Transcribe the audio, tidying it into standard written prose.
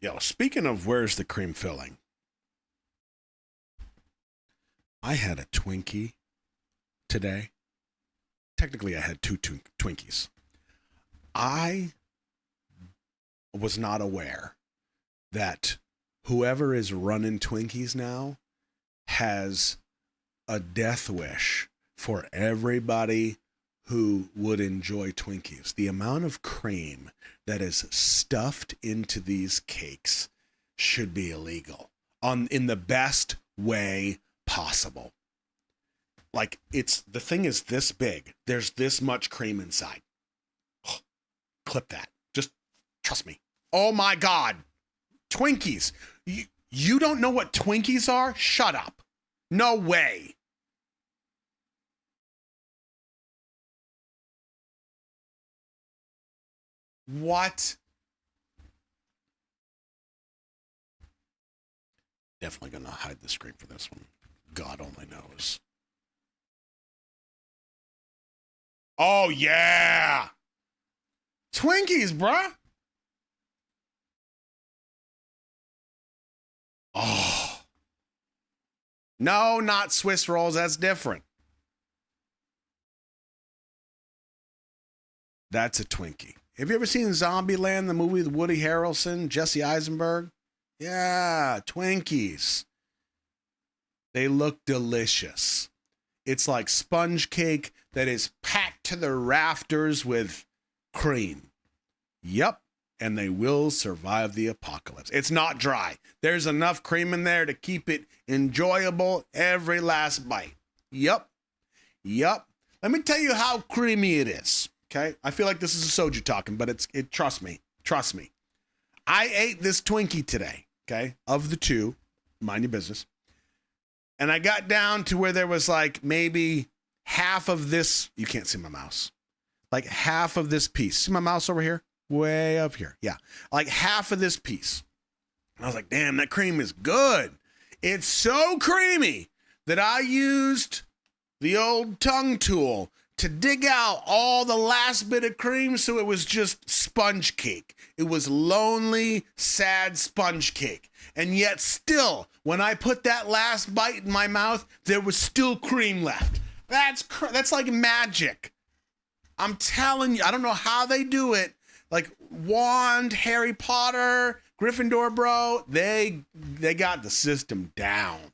Yo, speaking of where's the cream filling, I had a Twinkie today. Technically, I had two Twinkies. I was not aware that whoever is running Twinkies now has a death wish for everybody who would enjoy Twinkies. The amount of cream that is stuffed into these cakes should be illegal in the best way possible. Like, the thing is this big. There's this much cream inside. Clip that. Just trust me. Oh my God. Twinkies. You don't know what Twinkies are? Shut up. No way. What? Definitely going to hide the screen for this one. God only knows. Oh, yeah. Twinkies, bruh. Oh. No, not Swiss rolls. That's different. That's a Twinkie. Have you ever seen Zombieland, the movie with Woody Harrelson, Jesse Eisenberg? Yeah, Twinkies. They look delicious. It's like sponge cake that is packed to the rafters with cream. Yep, and they will survive the apocalypse. It's not dry. There's enough cream in there to keep it enjoyable every last bite. Yep. Let me tell you how creamy it is. Okay, I feel like this is a soju talking, but trust me. I ate this Twinkie today, okay, of the two, mind your business. And I got down to where there was like maybe half of this. You can't see my mouse. Like half of this piece. See my mouse over here? Way up here. Yeah, like half of this piece. And I was like, damn, that cream is good. It's so creamy that I used the old tongue tool to dig out all the last bit of cream, so it was just sponge cake. It was lonely, sad sponge cake. And yet still, when I put that last bite in my mouth, there was still cream left. That's like magic. I'm telling you, I don't know how they do it. Like Wand, Harry Potter, Gryffindor, bro, they got the system down.